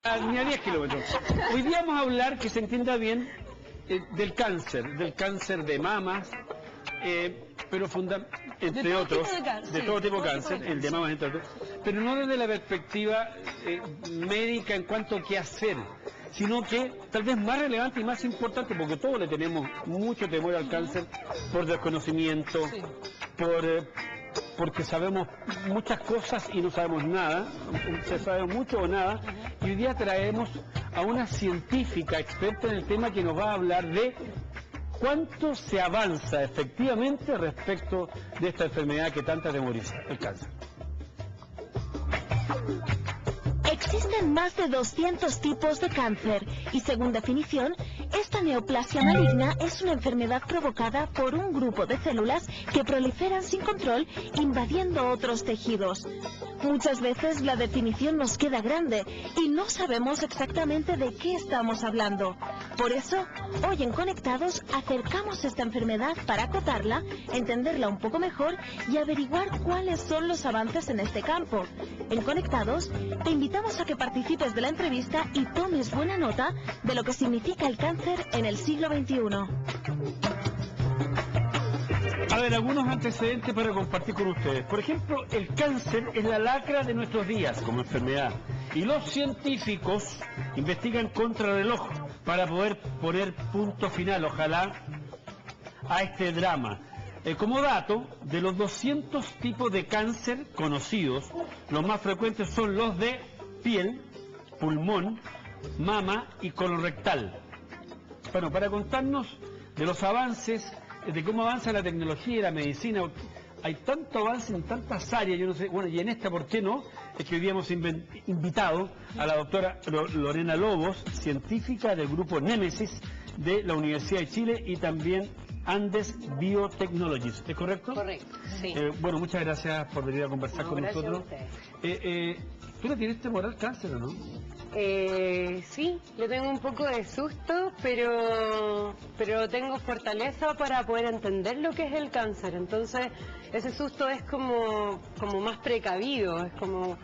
Ni a 10 kilómetros. Hoy día vamos a hablar, que se entienda bien, del cáncer de mamas, pero entre otros, de todo tipo de cáncer, el de mamas entre otros, pero no desde la perspectiva médica en cuanto a qué hacer, sino que tal vez más relevante y más importante, porque todos le tenemos mucho temor al cáncer por desconocimiento, porque sabemos muchas cosas y no sabemos nada, se sabe mucho o nada, y hoy día traemos a una científica experta en el tema que nos va a hablar de cuánto se avanza efectivamente respecto de esta enfermedad que tanta atemoriza, el cáncer. Existen más de 200 tipos de cáncer y, según definición, esta neoplasia maligna es una enfermedad provocada por un grupo de células que proliferan sin control, invadiendo otros tejidos. Muchas veces la definición nos queda grande y no sabemos exactamente de qué estamos hablando. Por eso, hoy en Conectados acercamos esta enfermedad para acotarla, entenderla un poco mejor y averiguar cuáles son los avances en este campo. En Conectados, te invitamos a que participes de la entrevista y tomes buena nota de lo que significa el cáncer en el siglo XXI. A ver, algunos antecedentes para compartir con ustedes. Por ejemplo, el cáncer es la lacra de nuestros días como enfermedad. Y los científicos investigan contrarreloj para poder poner punto final, ojalá, a este drama. Como dato, de los 200 tipos de cáncer conocidos, los más frecuentes son los de piel, pulmón, mama y colorectal. Bueno, para contarnos de los avances, de cómo avanza la tecnología y la medicina, hay tanto avance en tantas áreas, yo no sé, bueno, y en esta, ¿por qué no? Es que hoy día hemos invitado a la doctora Lorena Lobos, científica del grupo Némesis de la Universidad de Chile y también Andes Biotechnologies, ¿es correcto? Correcto, sí. Bueno, muchas gracias por venir a conversar con nosotros. ¿Tú le tienes temor al cáncer o no? Sí, le tengo un poco de susto, pero tengo fortaleza para poder entender lo que es el cáncer. Entonces, ese susto es como más precavido, es como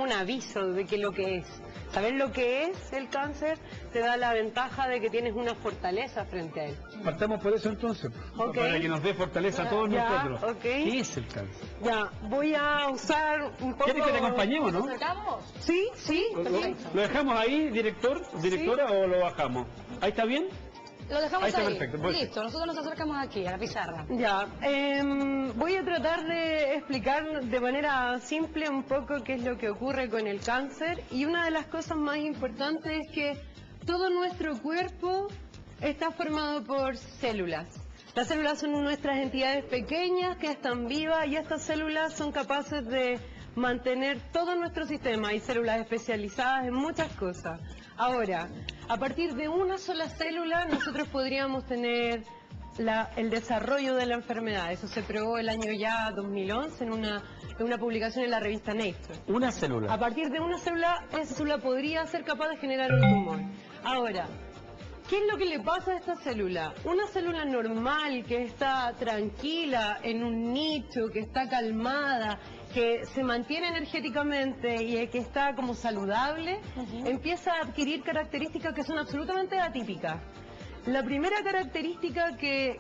un aviso de que lo que es. Saber lo que es el cáncer te da la ventaja de que tienes una fortaleza frente a él. Partamos por eso entonces, para que nos dé fortaleza a todos nosotros. ¿Qué es el cáncer? Ya, voy a usar un poco... ¿Quieres que te acompañemos, no? Sí, sí. ¿Lo dejamos ahí, directora, o lo bajamos? ¿Ahí está bien? Lo dejamos ahí. Perfecto, pues. Listo, nosotros nos acercamos aquí, a la pizarra. Ya, voy a tratar de explicar de manera simple un poco qué es lo que ocurre con el cáncer. Y una de las cosas más importantes es que todo nuestro cuerpo está formado por células. Las células son nuestras entidades pequeñas que están vivas y estas células son capaces de mantener todo nuestro sistema. Hay células especializadas en muchas cosas. Ahora, a partir de una sola célula nosotros podríamos tener el desarrollo de la enfermedad. Eso se probó el año ya 2011 en una publicación en la revista Nature. Una célula. A partir de una célula, esa célula podría ser capaz de generar un tumor. Ahora, ¿qué es lo que le pasa a esta célula? Una célula normal que está tranquila en un nicho, que está calmada, que se mantiene energéticamente y que está como saludable, empieza a adquirir características que son absolutamente atípicas. La primera característica que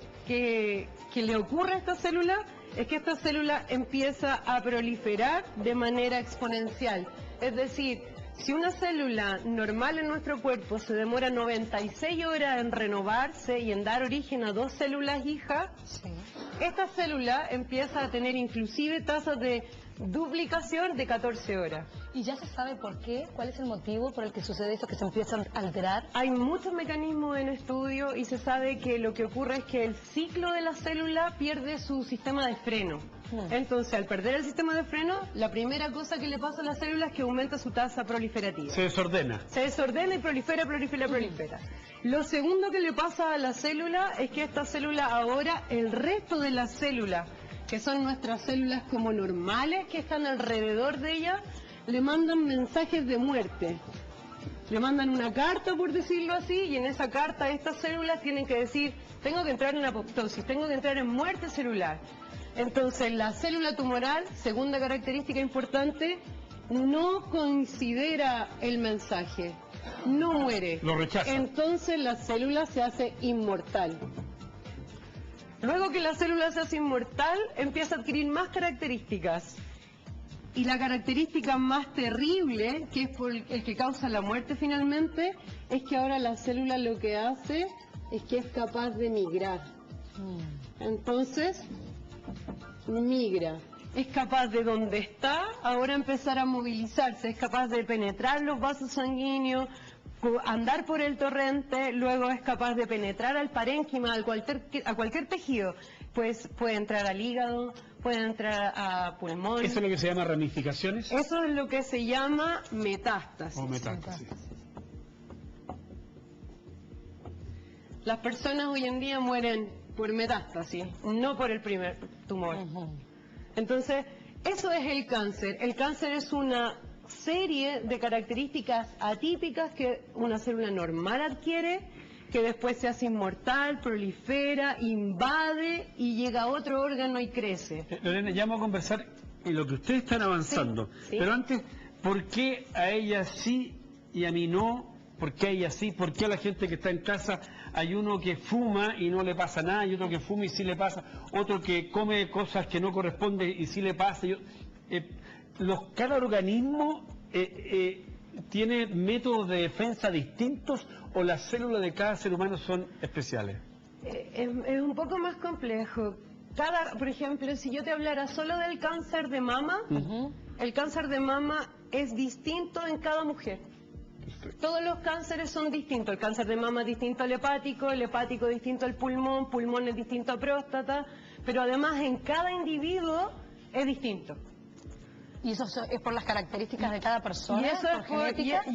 le ocurre a esta célula es que esta célula empieza a proliferar de manera exponencial. Es decir, si una célula normal en nuestro cuerpo se demora 96 horas en renovarse y en dar origen a 2 células hijas, esta célula empieza a tener inclusive tasas de duplicación de 14 horas. ¿Y ya se sabe por qué? ¿Cuál es el motivo por el que sucede eso, que se empiezan a alterar? Hay muchos mecanismos en estudio y se sabe que lo que ocurre es que el ciclo de la célula pierde su sistema de freno. Entonces, al perder el sistema de freno, la primera cosa que le pasa a la célula es que aumenta su tasa proliferativa. Se desordena. Se desordena y prolifera. Lo segundo que le pasa a la célula es que esta célula ahora, el resto de las células, que son nuestras células como normales que están alrededor de ella, le mandan mensajes de muerte. Le mandan una carta, por decirlo así, y en esa carta estas células tienen que decir, tengo que entrar en apoptosis, tengo que entrar en muerte celular. Entonces, la célula tumoral, segunda característica importante, no considera el mensaje, no muere. Lo rechaza. Entonces la célula se hace inmortal. Luego que la célula se hace inmortal, empieza a adquirir más características. Y la característica más terrible, que es por el que causa la muerte finalmente, es que ahora la célula lo que hace es que es capaz de migrar. Entonces, migra. Es capaz de donde está, ahora empezar a movilizarse, es capaz de penetrar los vasos sanguíneos, andar por el torrente, luego es capaz de penetrar al parénquima, a cualquier tejido. Pues puede entrar al hígado, puede entrar a pulmón. ¿Eso es lo que se llama ramificaciones? Eso es lo que se llama metástasis. O metástasis. Las personas hoy en día mueren por metástasis, no por el primer tumor. Entonces, eso es el cáncer. El cáncer es una serie de características atípicas que una célula normal adquiere, que después se hace inmortal, prolifera, invade y llega a otro órgano y crece. Lorena, ya vamos a conversar en lo que ustedes están avanzando. Sí. Pero antes, ¿por qué a ella sí y a mí no? ¿Por qué a ella sí? ¿Por qué a la gente que está en casa hay uno que fuma y no le pasa nada, y otro que fuma y sí le pasa, otro que come cosas que no corresponden y sí le pasa? Cada organismo tiene métodos de defensa distintos, o las células de cada ser humano son especiales. Es un poco más complejo. Por ejemplo, si yo te hablara solo del cáncer de mama, el cáncer de mama es distinto en cada mujer. Todos los cánceres son distintos. El cáncer de mama es distinto al hepático, el hepático es distinto al pulmón, pulmón es distinto a próstata, pero además en cada individuo es distinto. ¿Y eso es por las características de cada persona? Y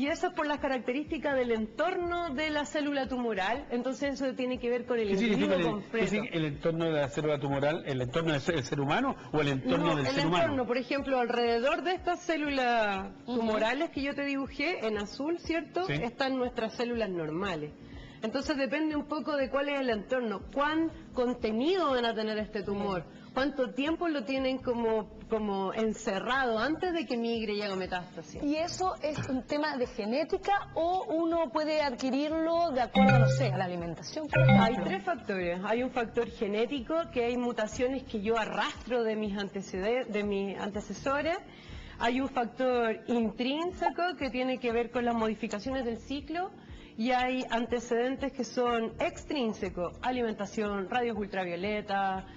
eso es por las características del entorno de la célula tumoral. Entonces eso tiene que ver con el individuo completo. ¿El entorno de la célula tumoral, el entorno del ser humano o el entorno del ser humano? El entorno, por ejemplo, alrededor de estas células tumorales que yo te dibujé en azul, ¿cierto? Sí. Están nuestras células normales. Entonces depende un poco de cuál es el entorno, cuán contenido van a tener este tumor, cuánto tiempo lo tienen como encerrado antes de que migre y haga metástasis. ¿Y eso es un tema de genética o uno puede adquirirlo de acuerdo, no sé, a la alimentación? Hay tres factores. Hay un factor genético, que hay mutaciones que yo arrastro de mis antecesores. Hay un factor intrínseco que tiene que ver con las modificaciones del ciclo. Y hay antecedentes que son extrínsecos: alimentación, rayos ultravioleta,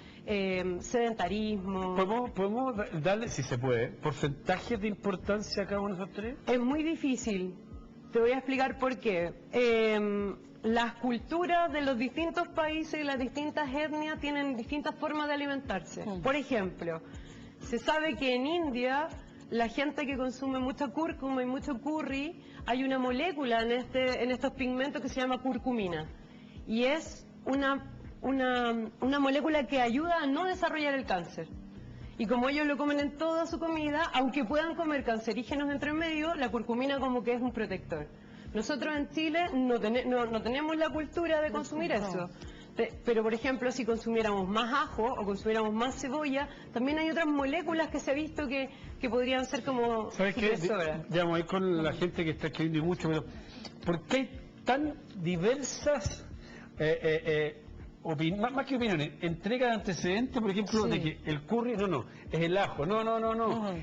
sedentarismo. ¿Podemos darle, si se puede, porcentajes de importancia a cada uno de esos tres? Es muy difícil. Te voy a explicar por qué. Las culturas de los distintos países y las distintas etnias tienen distintas formas de alimentarse. Por ejemplo, se sabe que en India la gente que consume mucha cúrcuma y mucho curry, hay una molécula en estos pigmentos que se llama curcumina. Y es una molécula que ayuda a no desarrollar el cáncer. Y como ellos lo comen en toda su comida, aunque puedan comer cancerígenos entre medio, la curcumina como que es un protector. Nosotros en Chile no tenemos la cultura de consumir eso. Pero, por ejemplo, si consumiéramos más ajo o consumiéramos más cebolla, también hay otras moléculas que se ha visto que podrían ser como supresoras. Ya vamos a ir con la gente que está escribiendo mucho, pero ¿por qué hay tan diversas, más que opiniones, entrega de antecedentes, por ejemplo, de que el curry, es el ajo,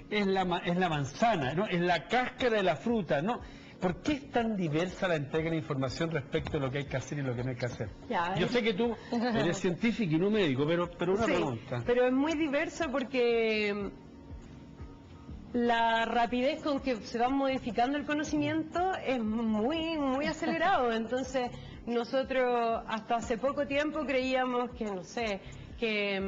es la manzana, es la cáscara de la fruta, ¿Por qué es tan diversa la entrega de información respecto a lo que hay que hacer y lo que no hay que hacer? Yo sé que tú eres científico y no médico, pero una pregunta. Pero es muy diversa porque la rapidez con que se va modificando el conocimiento es muy, muy acelerado. Entonces, nosotros hasta hace poco tiempo creíamos que, que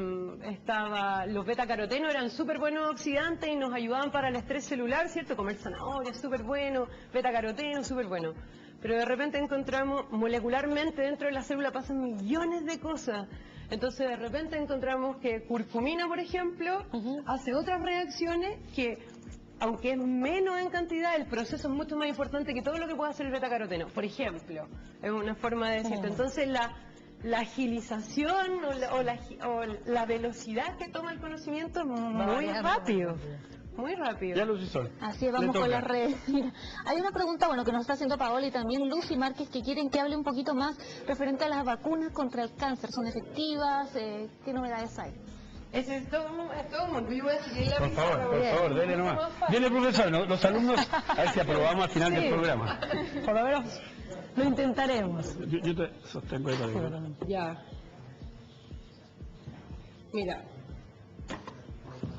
los betacarotenos eran súper buenos oxidantes y nos ayudaban para el estrés celular, ¿cierto? Comer zanahoria, súper bueno, betacaroteno, súper bueno. Pero de repente encontramos, molecularmente dentro de la célula pasan millones de cosas. Entonces de repente encontramos que curcumina, por ejemplo, hace otras reacciones que, aunque es menos en cantidad, el proceso es mucho más importante que todo lo que pueda hacer el betacaroteno. Por ejemplo, es una forma de decirte. Entonces la agilización o la velocidad que toma el conocimiento es muy rápido. muy rápido. Ya Lucy Sol. Así es, vamos con las redes. Mira, hay una pregunta, bueno, que nos está haciendo Paola y también Lucy Márquez, que quieren que hable un poquito más referente a las vacunas contra el cáncer. ¿Son efectivas? ¿Qué novedades hay? Es todo un mundo. Yo voy a seguir la Por favor, dele nomás. Dele, profesor, ¿no? Los alumnos, a ver si aprobamos al final del programa. Por lo menos lo intentaremos. Yo te sostengo ahí para que... Ya. Mira.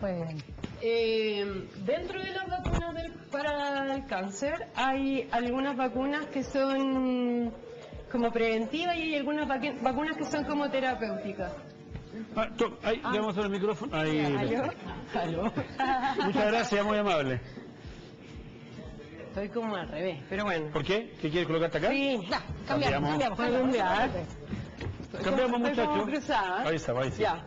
Pues, Dentro de las vacunas para el cáncer hay algunas vacunas que son como preventivas y hay algunas vacunas que son como terapéuticas. Ahí, le vamos a hacer el micrófono. Ahí. ¿Aló? Muchas gracias, muy amable. Estoy como al revés, pero bueno. ¿Por qué? ¿Qué quieres colocarte acá? Sí, ya, Cambiamos. Cambiamos, muchachos. Ahí está. Ya.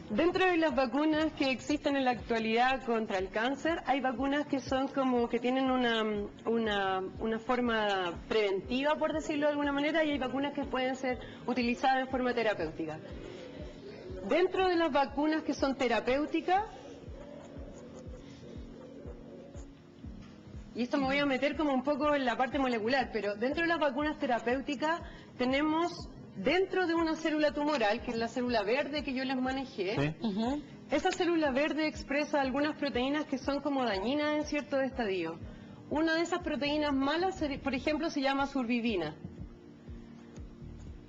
Dentro de las vacunas que existen en la actualidad contra el cáncer, hay vacunas que son como que tienen una forma preventiva, por decirlo de alguna manera, y hay vacunas que pueden ser utilizadas en forma terapéutica. Dentro de las vacunas que son terapéuticas, y esto me voy a meter como un poco en la parte molecular, pero dentro de las vacunas terapéuticas tenemos dentro de una célula tumoral, que es la célula verde que yo les manejé, ¿Sí? esa célula verde expresa algunas proteínas que son como dañinas en cierto estadio. Una de esas proteínas malas, por ejemplo, se llama surbivina.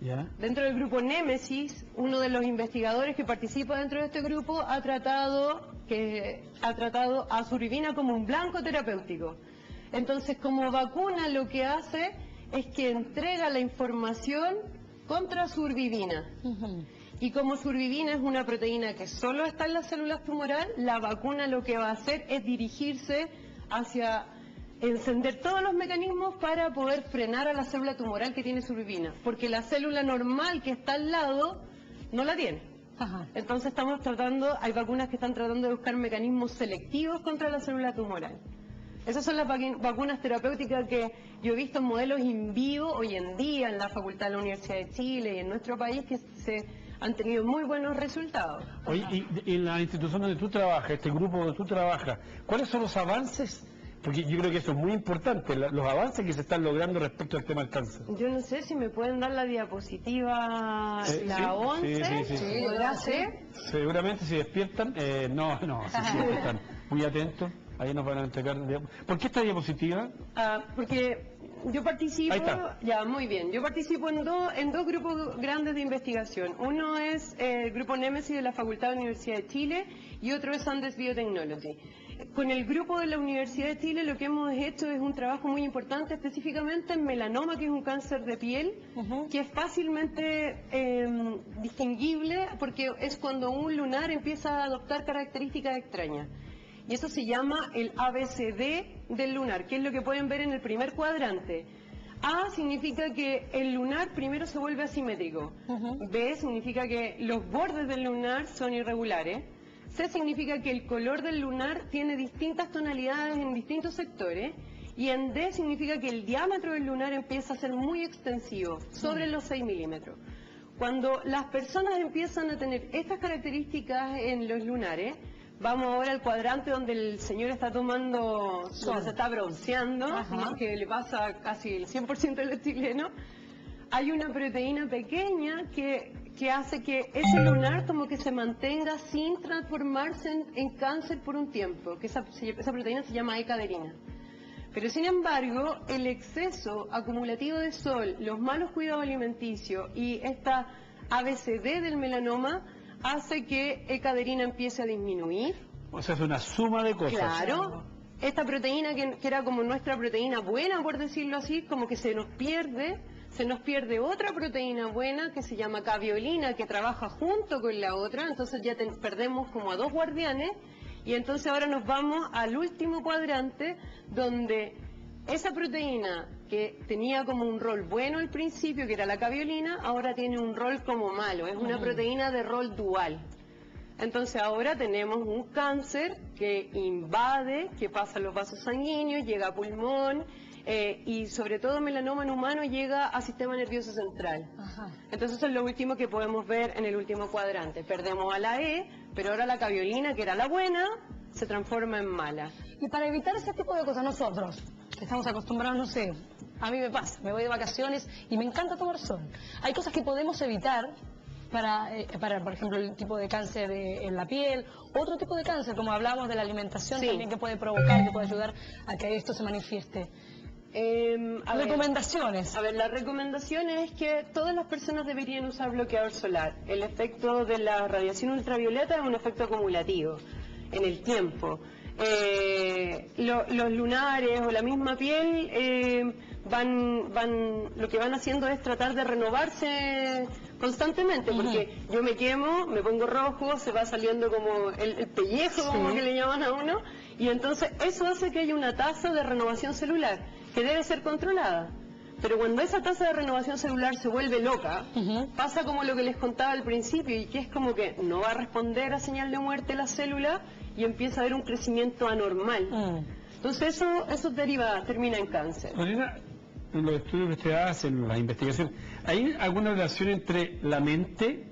¿Ya? Dentro del grupo Némesis, uno de los investigadores que participa dentro de este grupo ha tratado a surbivina como un blanco terapéutico. Entonces, como vacuna, lo que hace es que entrega la información contra surbivina. Y como surbivina es una proteína que solo está en las células tumorales, la vacuna lo que va a hacer es dirigirse hacia encender todos los mecanismos para poder frenar a la célula tumoral que tiene surbivina, porque la célula normal que está al lado no la tiene. Entonces hay vacunas que están tratando de buscar mecanismos selectivos contra la célula tumoral. Esas son las vacunas terapéuticas que yo he visto en modelos in vivo hoy en día en la Facultad de la Universidad de Chile y en nuestro país que se han tenido muy buenos resultados. Oye, y en la institución donde tú trabajas, este grupo donde tú trabajas, ¿cuáles son los avances? Porque yo creo que eso es muy importante, los avances que se están logrando respecto al tema del cáncer. Yo no sé si me pueden dar la diapositiva, la 11, sí. ¿podrá ser? Seguramente si despiertan, sí, están muy atentos. Ahí nos van a entregar. ¿Por qué esta diapositiva? Porque yo participo, Ahí está. ya muy bien, yo participo en dos grupos grandes de investigación. Uno es el grupo Némesis de la Facultad de la Universidad de Chile y otro es Andes Biotechnology. Con el grupo de la Universidad de Chile lo que hemos hecho es un trabajo muy importante específicamente en melanoma, que es un cáncer de piel, que es fácilmente distinguible porque es cuando un lunar empieza a adoptar características extrañas. Y eso se llama el ABCD del lunar, que es lo que pueden ver en el primer cuadrante. A significa que el lunar primero se vuelve asimétrico. B significa que los bordes del lunar son irregulares. C significa que el color del lunar tiene distintas tonalidades en distintos sectores. Y en D significa que el diámetro del lunar empieza a ser muy extensivo, sobre los 6 milímetros. Cuando las personas empiezan a tener estas características en los lunares, vamos ahora al cuadrante donde el señor está tomando sol, se está bronceando, que le pasa casi el 100% de los chilenos. Hay una proteína pequeña que hace que ese lunar como que se mantenga sin transformarse en cáncer por un tiempo, que esa proteína se llama E-caderina. Pero sin embargo, el exceso acumulativo de sol, los malos cuidados alimenticios y esta ABCD del melanoma hace que E-caderina empiece a disminuir. O sea, es una suma de cosas. Claro. Esta proteína que era como nuestra proteína buena, por decirlo así, como que se nos pierde otra proteína buena que se llama caveolina, que trabaja junto con la otra, entonces ya perdemos como a dos guardianes, y entonces ahora nos vamos al último cuadrante, donde esa proteína que tenía como un rol bueno al principio, que era la caveolina, ahora tiene un rol como malo, es una proteína de rol dual. Entonces ahora tenemos un cáncer que invade, que pasa a los vasos sanguíneos, llega a pulmón, y sobre todo melanoma en humano llega al sistema nervioso central. Entonces eso es lo último que podemos ver en el último cuadrante. Perdemos a la E, pero ahora la caveolina, que era la buena, se transforma en mala. Y para evitar ese tipo de cosas, nosotros, que estamos acostumbrados, no sé, a mí me pasa, me voy de vacaciones y me encanta tomar sol. Hay cosas que podemos evitar para por ejemplo, el tipo de cáncer en la piel, otro tipo de cáncer, como hablamos de la alimentación también, que puede provocar, que puede ayudar a que esto se manifieste. Recomendaciones. A ver, la recomendación es que todas las personas deberían usar bloqueador solar. El efecto de la radiación ultravioleta es un efecto acumulativo en el tiempo. Los lunares o la misma piel lo que van haciendo es tratar de renovarse constantemente, porque yo me quemo, me pongo rojo, se va saliendo como el pellejo, como que le llaman a uno, y entonces eso hace que haya una tasa de renovación celular que debe ser controlada. Pero cuando esa tasa de renovación celular se vuelve loca, pasa como lo que les contaba al principio, y que es como que no va a responder a señal de muerte la célula y empieza a haber un crecimiento anormal. Entonces eso termina en cáncer. Paulina, en los estudios que usted hace, en las investigaciones, ¿hay alguna relación entre la mente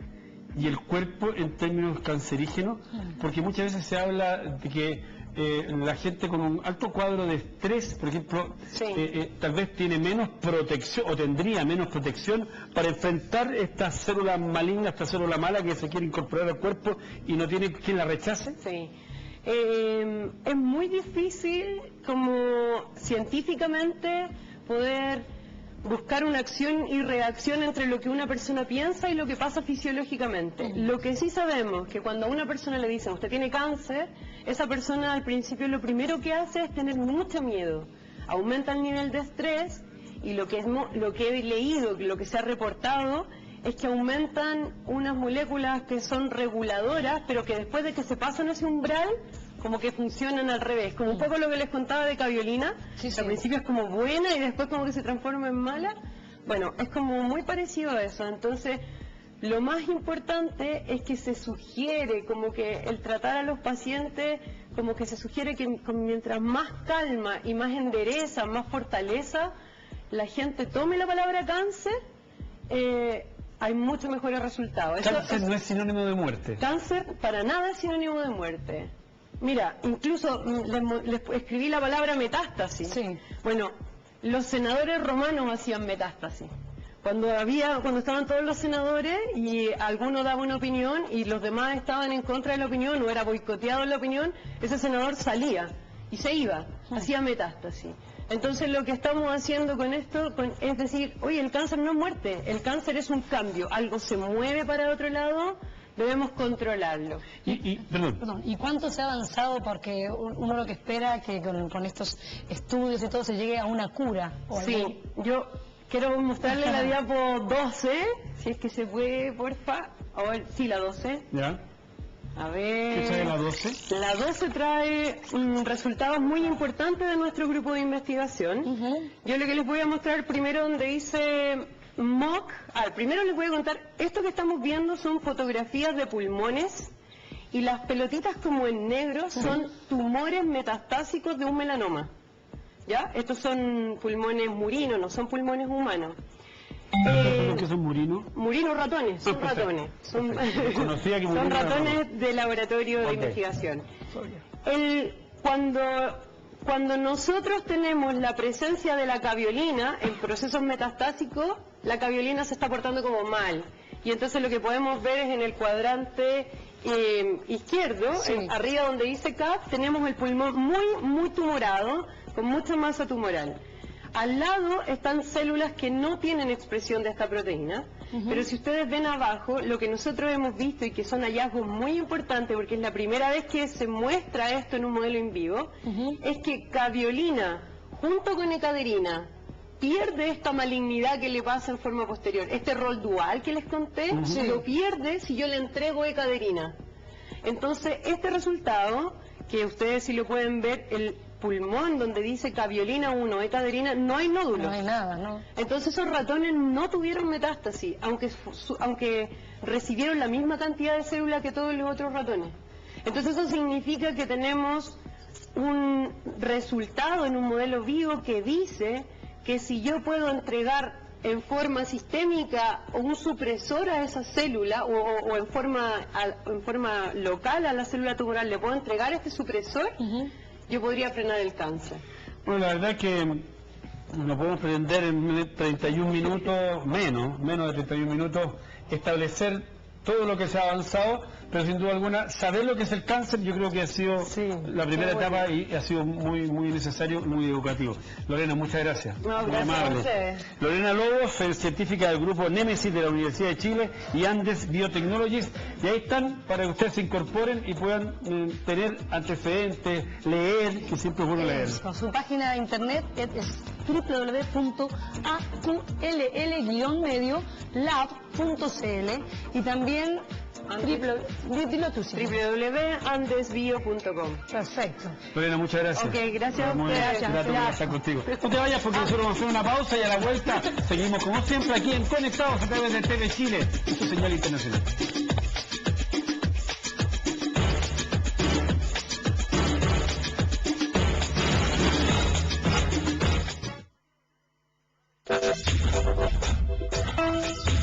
y el cuerpo en términos cancerígenos? Porque muchas veces se habla de que la gente con un alto cuadro de estrés, por ejemplo, tal vez tiene menos protección o tendría menos protección para enfrentar esta célula maligna, esta célula mala que se quiere incorporar al cuerpo y no tiene quien la rechace. Sí. Es muy difícil como científicamente poder buscar una acción y reacción entre lo que una persona piensa y lo que pasa fisiológicamente. Lo que sí sabemos que cuando a una persona le dicen usted tiene cáncer, esa persona al principio lo primero que hace es tener mucho miedo, aumenta el nivel de estrés, y lo que he leído, lo que se ha reportado es que aumentan unas moléculas que son reguladoras, pero que después de que se pasan ese umbral, como que funcionan al revés, como un poco lo que les contaba de caviolina, que al principio es como buena y después como que se transforma en mala. Bueno, es como muy parecido a eso. Entonces, lo más importante es que se sugiere, como que el tratar a los pacientes, como que se sugiere que mientras más calma y más endereza, más fortaleza, la gente tome la palabra cáncer, hay mucho mejores resultados. Cáncer no es sinónimo de muerte. Cáncer para nada es sinónimo de muerte. Mira, incluso les escribí la palabra metástasis. Bueno, los senadores romanos hacían metástasis. Cuando estaban todos los senadores y alguno daba una opinión y los demás estaban en contra de la opinión o era boicoteado la opinión, ese senador salía y se iba, hacía metástasis. Entonces lo que estamos haciendo con esto es decir, oye, el cáncer no es muerte, el cáncer es un cambio, algo se mueve para otro lado, debemos controlarlo. ¿Y cuánto se ha avanzado? Porque uno lo que espera que con estos estudios y todo se llegue a una cura. Sí, yo quiero mostrarle la diapo 12, si es que se puede, porfa. A ver, sí, la 12. Ya. A ver. ¿Qué trae la 12? La 12 trae resultados muy importantes de nuestro grupo de investigación. Yo lo que les voy a mostrar primero donde dice MOC. Primero les voy a contar, esto que estamos viendo son fotografías de pulmones y las pelotitas como en negro son tumores metastásicos de un melanoma. ¿Ya? Estos son pulmones murinos, no son pulmones humanos. ¿Qué son murinos? Murinos ratones, son ratones. Son ratones de laboratorio de investigación. Cuando nosotros tenemos la presencia de la caviolina en procesos metastásicos, la caviolina se está portando como mal. Y entonces lo que podemos ver es en el cuadrante izquierdo, arriba donde dice CAP, tenemos el pulmón muy tumorado, con mucha masa tumoral. Al lado están células que no tienen expresión de esta proteína, pero si ustedes ven abajo, lo que nosotros hemos visto y que son hallazgos muy importantes, porque es la primera vez que se muestra esto en un modelo in vivo, es que caviolina junto con ecaderina pierde esta malignidad que le pasa en forma posterior. Este rol dual que les conté, lo pierde si yo le entrego ecaderina. Entonces, este resultado, que ustedes si lo pueden ver, el pulmón donde dice caviolina 1, ecaderina, no hay nódulos. No hay nada, ¿no? Entonces esos ratones no tuvieron metástasis, aunque recibieron la misma cantidad de células que todos los otros ratones. Entonces eso significa que tenemos un resultado en un modelo vivo que dice que si yo puedo entregar en forma sistémica un supresor a esa célula o en forma local a la célula tumoral, le puedo entregar este supresor, yo podría frenar el cáncer. Bueno, la verdad que nos podemos pretender en 31 minutos, menos de 31 minutos, establecer todo lo que se ha avanzado, pero sin duda alguna, saber lo que es el cáncer, yo creo que ha sido la primera etapa y ha sido muy necesario, muy educativo. Lorena, muchas gracias. No, Muy gracias amable. a ustedes. Lorena Lobos, científica del grupo Nemesis de la Universidad de Chile y Andes Biotechnologies, y ahí están para que ustedes se incorporen y puedan tener antecedentes, leer, que siempre es bueno leer. Su página de internet es www.aql-medio-lab.cl y también dilo tú, sí. www.andesbio.com. Perfecto. Lorena, muchas gracias. Ok, gracias a Muy ustedes. grato poder estar contigo. No te vayas porque nosotros vamos a hacer una pausa y a la vuelta seguimos como siempre aquí en Conectados a través de TV Chile y su señal internacional.